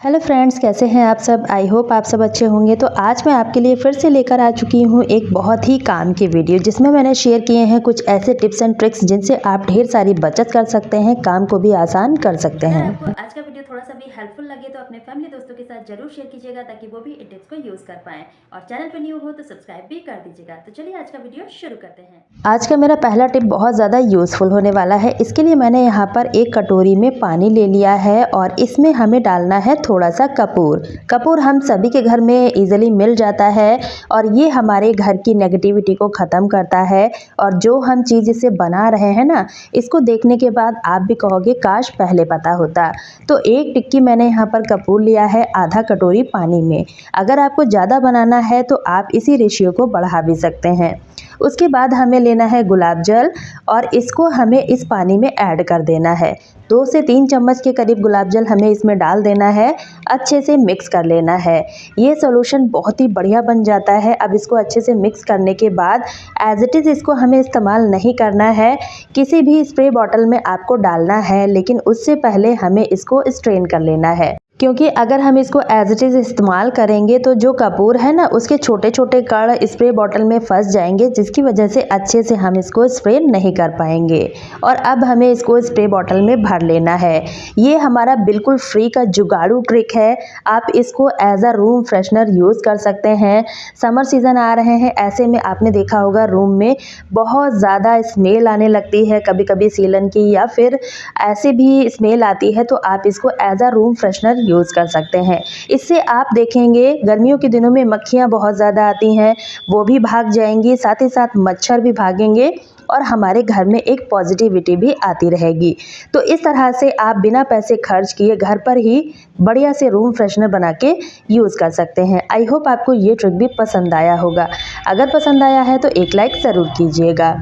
Hello friends, कैसे हैं आप सब। आई होप आप सब अच्छे होंगे। तो आज मैं आपके लिए फिर से लेकर आ चुकी हूँ एक बहुत ही काम की वीडियो, जिसमें मैंने शेयर किए हैं कुछ ऐसे टिप्स एंड ट्रिक्स जिनसे आप ढेर सारी बचत कर सकते हैं, काम को भी आसान कर सकते अगर हैं। आपको आज का वीडियो थोड़ा सा भी हेल्पफुल लगे तो अपने फैमिली दोस्तों के साथ जरूर शेयर कीजिएगा ताकि वो भी इन टिप्स को यूज कर पाएं। और चैनल पर न्यू हो तो सब्सक्राइब भी कर दीजिएगा। तो चलिए आज का वीडियो शुरू करते हैं। आज का मेरा पहला टिप बहुत ज़्यादा यूज़फुल होने वाला है। इसके लिए मैंने यहाँ पर एक कटोरी में पानी ले लिया है और इसमें हमें डालना है थोड़ा सा कपूर। कपूर हम सभी के घर में इजीली मिल जाता है और ये हमारे घर की नेगेटिविटी को ख़त्म करता है। और जो हम चीज़ इसे बना रहे हैं ना, इसको देखने के बाद आप भी कहोगे काश पहले पता होता। तो एक टिक्की मैंने यहाँ पर कपूर लिया है आधा कटोरी पानी में। अगर आपको ज़्यादा बनाना है तो आप इसी रेशियो को बढ़ा भी सकते हैं। उसके बाद हमें लेना है गुलाब जल और इसको हमें इस पानी में ऐड कर देना है। 2 से 3 चम्मच के करीब गुलाब जल हमें इसमें डाल देना है, अच्छे से मिक्स कर लेना है। ये सॉल्यूशन बहुत ही बढ़िया बन जाता है। अब इसको अच्छे से मिक्स करने के बाद एज इट इज़ इसको हमें इस्तेमाल नहीं करना है, किसी भी स्प्रे बॉटल में आपको डालना है, लेकिन उससे पहले हमें इसको स्ट्रेन कर लेना है। क्योंकि अगर हम इसको एज इट इज़ इस्तेमाल करेंगे तो जो कपूर है ना, उसके छोटे छोटे कण स्प्रे बॉटल में फंस जाएंगे, जिसकी वजह से अच्छे से हम इसको स्प्रे नहीं कर पाएंगे। और अब हमें इसको स्प्रे बॉटल में भर लेना है। ये हमारा बिल्कुल फ्री का जुगाड़ू ट्रिक है। आप इसको as a room freshener use कर सकते हैं। समर सीज़न आ रहे हैं, ऐसे में आपने देखा होगा रूम में बहुत ज़्यादा स्मेल आने लगती है, कभी कभी सीलन की या फिर ऐसे भी स्मेल आती है। तो आप इसको as a room freshener use कर सकते हैं। इससे आप देखेंगे गर्मियों के दिनों में मक्खियाँ बहुत ज़्यादा आती हैं, वो भी भाग जाएंगी, साथ ही साथ मच्छर भी भागेंगे और हमारे घर में एक पॉजिटिविटी भी आती रहेगी। तो इस तरह से आप बिना पैसे खर्च किए घर पर ही बढ़िया से रूम फ्रेशनर बना के यूज़ कर सकते हैं। आई होप आपको ये ट्रिक भी पसंद आया होगा। अगर पसंद आया है तो एक लाइक ज़रूर कीजिएगा।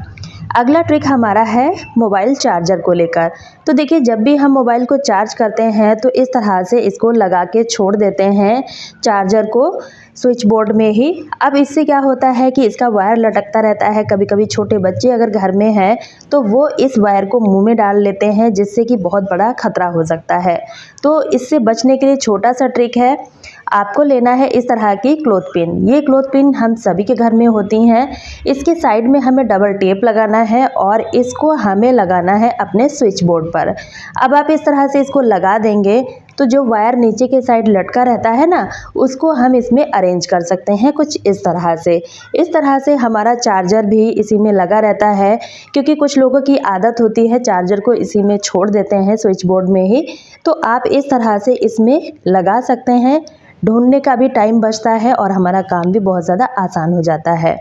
अगला ट्रिक हमारा है मोबाइल चार्जर को लेकर। तो देखिए, जब भी हम मोबाइल को चार्ज करते हैं तो इस तरह से इसको लगा के छोड़ देते हैं चार्जर को स्विच बोर्ड में ही। अब इससे क्या होता है कि इसका वायर लटकता रहता है। कभी कभी छोटे बच्चे अगर घर में हैं तो वो इस वायर को मुंह में डाल लेते हैं, जिससे कि बहुत बड़ा खतरा हो सकता है। तो इससे बचने के लिए छोटा सा ट्रिक है, आपको लेना है इस तरह की क्लॉथ पिन। ये क्लॉथ पिन हम सभी के घर में होती हैं। इसके साइड में हमें डबल टेप लगाना है और इसको हमें लगाना है अपने स्विच बोर्ड पर। अब आप इस तरह से इसको लगा देंगे तो जो वायर नीचे के साइड लटका रहता है ना, उसको हम इसमें अरेंज कर सकते हैं कुछ इस तरह से। इस तरह से हमारा चार्जर भी इसी में लगा रहता है, क्योंकि कुछ लोगों की आदत होती है चार्जर को इसी में छोड़ देते हैं स्विच बोर्ड में ही। तो आप इस तरह से इसमें लगा सकते हैं। ढूंढने का भी टाइम बचता है और हमारा काम भी बहुत ज़्यादा आसान हो जाता है।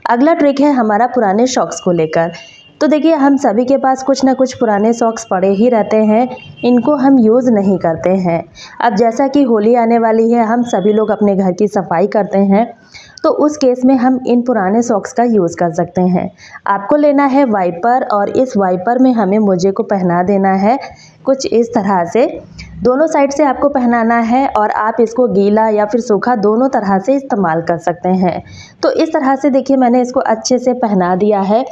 अगला ट्रिक है हमारा पुराने सॉक्स को लेकर। तो देखिए, हम सभी के पास कुछ ना कुछ पुराने सॉक्स पड़े ही रहते हैं, इनको हम यूज़ नहीं करते हैं। अब जैसा कि होली आने वाली है, हम सभी लोग अपने घर की सफाई करते हैं, तो उस केस में हम इन पुराने सॉक्स का यूज़ कर सकते हैं। आपको लेना है वाइपर और इस वाइपर में हमें मोजे को पहना देना है कुछ इस तरह से। दोनों साइड से आपको पहनाना है और आप इसको गीला या फिर सूखा दोनों तरह से इस्तेमाल कर सकते हैं। तो इस तरह से देखिए, मैंने इसको अच्छे से पहना दिया है।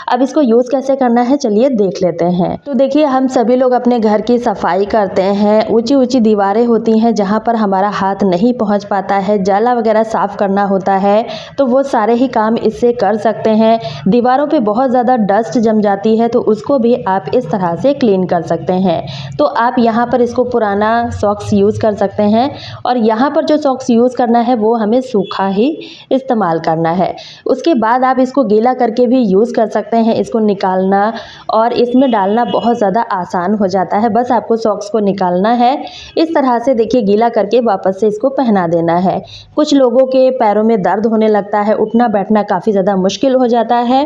अब इसको यूज़ कैसे करना है चलिए देख लेते हैं। तो देखिए, हम सभी लोग अपने घर की सफाई करते हैं। ऊंची ऊंची दीवारें होती हैं जहाँ पर हमारा हाथ नहीं पहुँच पाता है, जाला वगैरह साफ़ करना होता है, तो वो सारे ही काम इससे कर सकते हैं। दीवारों पे बहुत ज़्यादा डस्ट जम जाती है, तो उसको भी आप इस तरह से क्लीन कर सकते हैं। तो आप यहाँ पर इसको पुराना सॉक्स यूज़ कर सकते हैं और यहाँ पर जो सॉक्स यूज़ करना है वो हमें सूखा ही इस्तेमाल करना है। उसके बाद आप इसको गीला करके भी यूज़ कर सकते हैं। इसको निकालना और इसमें डालना बहुत ज़्यादा आसान हो जाता है। बस आपको सॉक्स को निकालना है, इस तरह से देखिए गीला करके वापस से इसको पहना देना है। कुछ लोगों के पैरों में दर्द होने लगता है, उठना बैठना काफ़ी ज़्यादा मुश्किल हो जाता है,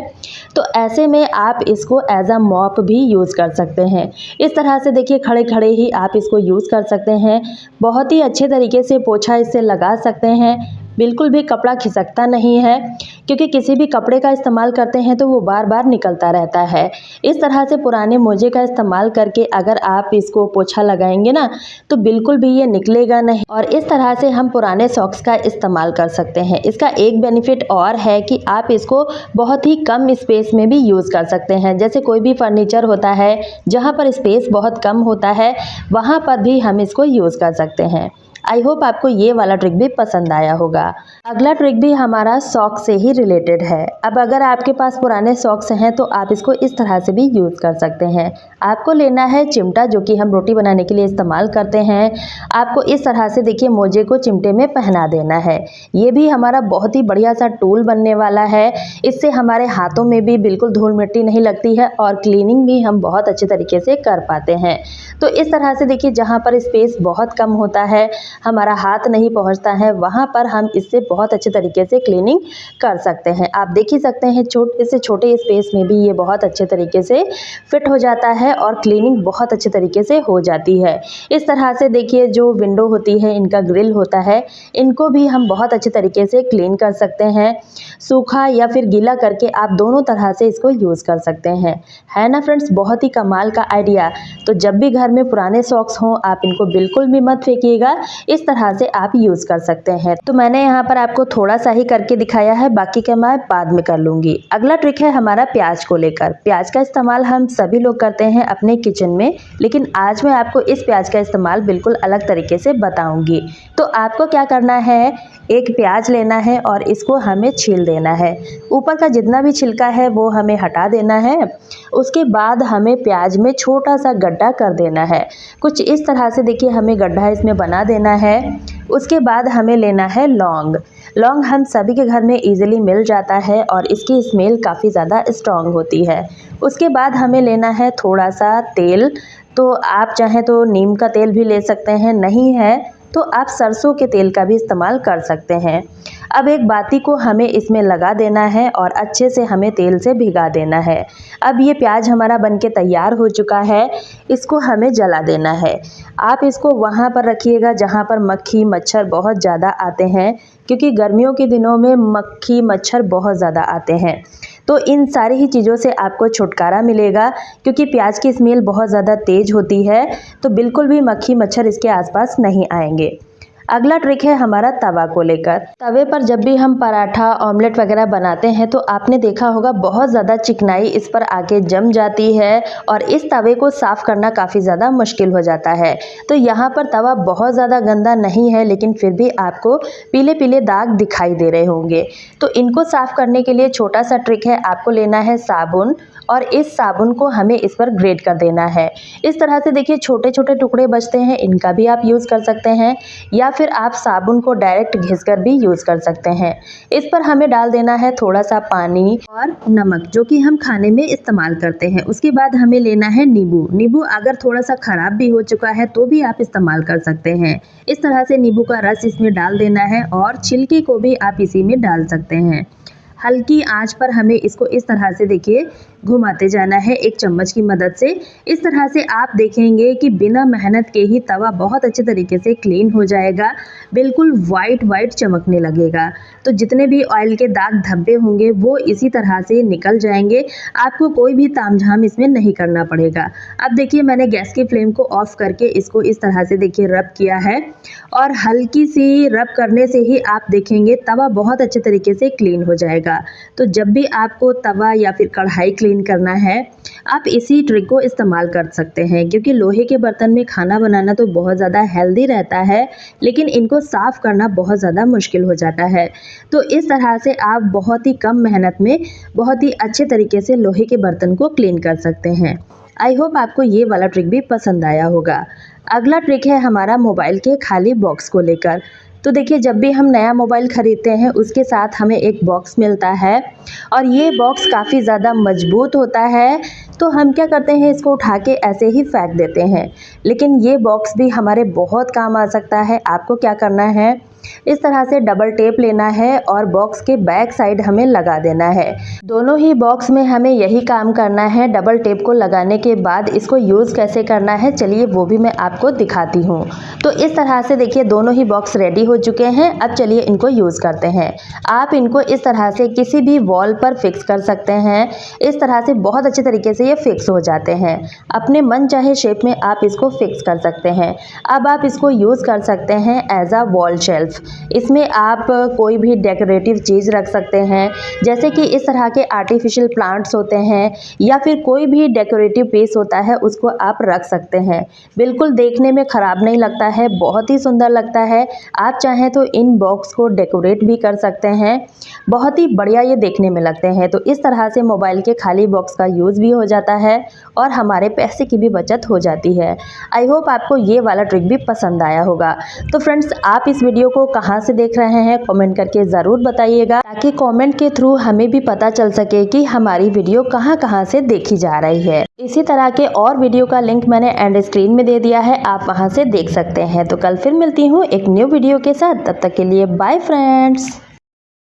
तो ऐसे में आप इसको एज अ मॉप भी यूज़ कर सकते हैं। इस तरह से देखिए खड़े खड़े ही आप इसको यूज़ कर सकते हैं। बहुत ही अच्छे तरीके से पोछा इससे लगा सकते हैं। बिल्कुल भी कपड़ा खिसकता नहीं है, क्योंकि किसी भी कपड़े का इस्तेमाल करते हैं तो वो बार बार निकलता रहता है। इस तरह से पुराने मोजे का इस्तेमाल करके अगर आप इसको पोछा लगाएंगे ना, तो बिल्कुल भी ये निकलेगा नहीं। और इस तरह से हम पुराने सॉक्स का इस्तेमाल कर सकते हैं। इसका एक बेनिफिट और है कि आप इसको बहुत ही कम स्पेस में भी यूज़ कर सकते हैं। जैसे कोई भी फर्नीचर होता है जहाँ पर स्पेस बहुत कम होता है, वहाँ पर भी हम इसको यूज़ कर सकते हैं। आई होप आपको ये वाला ट्रिक भी पसंद आया होगा। अगला ट्रिक भी हमारा सॉक्स से ही रिलेटेड है। अब अगर आपके पास पुराने सॉक्स हैं तो आप इसको इस तरह से भी यूज़ कर सकते हैं। आपको लेना है चिमटा, जो कि हम रोटी बनाने के लिए इस्तेमाल करते हैं। आपको इस तरह से देखिए मोजे को चिमटे में पहना देना है। ये भी हमारा बहुत ही बढ़िया सा टूल बनने वाला है। इससे हमारे हाथों में भी बिल्कुल धूल मिट्टी नहीं लगती है और क्लीनिंग भी हम बहुत अच्छे तरीके से कर पाते हैं। तो इस तरह से देखिए जहाँ पर स्पेस बहुत कम होता है, हमारा हाथ नहीं पहुंचता है, वहाँ पर हम इससे बहुत अच्छे तरीके से क्लीनिंग कर सकते हैं। आप देख ही सकते हैं छोटे से छोटे स्पेस में भी ये बहुत अच्छे तरीके से फिट हो जाता है और क्लीनिंग बहुत अच्छे तरीके से हो जाती है। इस तरह से देखिए जो विंडो होती है, इनका ग्रिल होता है, इनको भी हम बहुत अच्छे तरीके से क्लीन कर सकते हैं। सूखा या फिर गीला करके आप दोनों तरह से इसको यूज़ कर सकते हैं। है ना फ्रेंड्स, बहुत ही कमाल का आइडिया। तो जब भी घर में पुराने सॉक्स हों, आप इनको बिल्कुल भी मत फेंकिएगा। इस तरह से आप यूज़ कर सकते हैं। तो मैंने यहाँ पर आपको थोड़ा सा ही करके दिखाया है, बाकी का मैं बाद में कर लूँगी। अगला ट्रिक है हमारा प्याज को लेकर। प्याज का इस्तेमाल हम सभी लोग करते हैं अपने किचन में, लेकिन आज मैं आपको इस प्याज का इस्तेमाल बिल्कुल अलग तरीके से बताऊँगी। तो आपको क्या करना है, एक प्याज लेना है और इसको हमें छील देना है। ऊपर का जितना भी छिलका है वो हमें हटा देना है। उसके बाद हमें प्याज में छोटा सा गड्ढा कर देना है। कुछ इस तरह से देखिए हमें गड्ढा इसमें बना देना है। उसके बाद हमें लेना है लौंग। लौंग हम सभी के घर में इजीली मिल जाता है और इसकी स्मेल काफ़ी ज़्यादा स्ट्रॉन्ग होती है। उसके बाद हमें लेना है थोड़ा सा तेल। तो आप चाहें तो नीम का तेल भी ले सकते हैं, नहीं है तो आप सरसों के तेल का भी इस्तेमाल कर सकते हैं। अब एक बाती को हमें इसमें लगा देना है और अच्छे से हमें तेल से भिगा देना है। अब ये प्याज हमारा बनके तैयार हो चुका है, इसको हमें जला देना है। आप इसको वहाँ पर रखिएगा जहाँ पर मक्खी मच्छर बहुत ज़्यादा आते हैं, क्योंकि गर्मियों के दिनों में मक्खी मच्छर बहुत ज़्यादा आते हैं। तो इन सारी ही चीज़ों से आपको छुटकारा मिलेगा, क्योंकि प्याज की स्मेल बहुत ज़्यादा तेज़ होती है। तो बिल्कुल भी मक्खी मच्छर इसके आसपास नहीं आएंगे। अगला ट्रिक है हमारा तवा को लेकर। तवे पर जब भी हम पराठा ऑमलेट वगैरह बनाते हैं तो आपने देखा होगा बहुत ज़्यादा चिकनाई इस पर आके जम जाती है और इस तवे को साफ़ करना काफ़ी ज़्यादा मुश्किल हो जाता है। तो यहाँ पर तवा बहुत ज़्यादा गंदा नहीं है, लेकिन फिर भी आपको पीले पीले दाग दिखाई दे रहे होंगे। तो इनको साफ़ करने के लिए छोटा सा ट्रिक है, आपको लेना है साबुन और इस साबुन को हमें इस पर ग्रेट कर देना है। इस तरह से देखिए छोटे छोटे टुकड़े बचते हैं, इनका भी आप यूज़ कर सकते हैं, या फिर आप साबुन को डायरेक्ट घिसकर भी यूज़ कर सकते हैं। इस पर हमें डाल देना है थोड़ा सा पानी और नमक, जो कि हम खाने में इस्तेमाल करते हैं। उसके बाद हमें लेना है नींबू। नींबू अगर थोड़ा सा ख़राब भी हो चुका है तो भी आप इस्तेमाल कर सकते हैं। इस तरह से नींबू का रस इसमें डाल देना है और छिलके को भी आप इसी में डाल सकते हैं। हल्की आंच पर हमें इसको इस तरह से देखिए घुमाते जाना है एक चम्मच की मदद से। इस तरह से आप देखेंगे कि बिना मेहनत के ही तवा बहुत अच्छे तरीके से क्लीन हो जाएगा, बिल्कुल वाइट चमकने लगेगा। तो जितने भी ऑयल के दाग धब्बे होंगे वो इसी तरह से निकल जाएंगे। आपको कोई भी तामझाम इसमें नहीं करना पड़ेगा। अब देखिए मैंने गैस की फ्लेम को ऑफ करके इसको इस तरह से देखिए रब किया है और हल्की सी रब करने से ही आप देखेंगे तवा बहुत अच्छे तरीके से क्लीन हो जाएगा। तो जब भी आपको तवा या फिर कढ़ाई क्लीन करना है, आप इसी ट्रिक को इस्तेमाल कर सकते हैं, क्योंकि लोहे के बर्तन में खाना बनाना तो बहुत ज़्यादा हेल्दी रहता है, लेकिन इनको साफ़ करना बहुत ज़्यादा मुश्किल हो जाता है। तो इस तरह से आप बहुत ही कम मेहनत में बहुत ही अच्छे तरीके से लोहे के बर्तन को क्लीन कर सकते हैं। आई होप आपको ये वाला ट्रिक भी पसंद आया होगा। अगला ट्रिक है हमारा मोबाइल के खाली बॉक्स को लेकर। तो देखिए जब भी हम नया मोबाइल ख़रीदते हैं उसके साथ हमें एक बॉक्स मिलता है और ये बॉक्स काफ़ी ज़्यादा मजबूत होता है। तो हम क्या करते हैं, इसको उठा के ऐसे ही फेंक देते हैं, लेकिन ये बॉक्स भी हमारे बहुत काम आ सकता है। आपको क्या करना है, इस तरह से डबल टेप लेना है और बॉक्स के बैक साइड हमें लगा देना है। दोनों ही बॉक्स में हमें यही काम करना है। डबल टेप को लगाने के बाद इसको यूज़ कैसे करना है चलिए वो भी मैं आपको दिखाती हूँ। तो इस तरह से देखिए दोनों ही बॉक्स रेडी हो चुके हैं। अब चलिए इनको यूज़ करते हैं। आप इनको इस तरह से किसी भी वॉल पर फिक्स कर सकते हैं। इस तरह से बहुत अच्छे तरीके से ये फिक्स हो जाते हैं। अपने मन चाहे शेप में आप इसको फिक्स कर सकते हैं। अब आप इसको यूज़ कर सकते हैं एज अ वॉल शेल्फ। इसमें आप कोई भी डेकोरेटिव चीज़ रख सकते हैं, जैसे कि इस तरह के आर्टिफिशियल प्लांट्स होते हैं या फिर कोई भी डेकोरेटिव पीस होता है उसको आप रख सकते हैं। बिल्कुल देखने में ख़राब नहीं लगता है, बहुत ही सुंदर लगता है। आप चाहें तो इन बॉक्स को डेकोरेट भी कर सकते हैं, बहुत ही बढ़िया ये देखने में लगते हैं। तो इस तरह से मोबाइल के खाली बॉक्स का यूज़ भी हो जाता है और हमारे पैसे की भी बचत हो जाती है। आई होप आपको ये वाला ट्रिक भी पसंद आया होगा। तो फ्रेंड्स आप इस वीडियो को कहाँ से देख रहे हैं कमेंट करके ज़रूर बताइएगा, ताकि कमेंट के थ्रू हमें भी पता चल सके कि हमारी वीडियो कहाँ से देखी जा रही है। इसी तरह के और वीडियो का लिंक मैंने एंड स्क्रीन में दे दिया है, आप वहां से देख सकते हैं। तो कल फिर मिलती हूँ एक न्यू वीडियो के साथ, तब तक के लिए बाय फ्रेंड्स।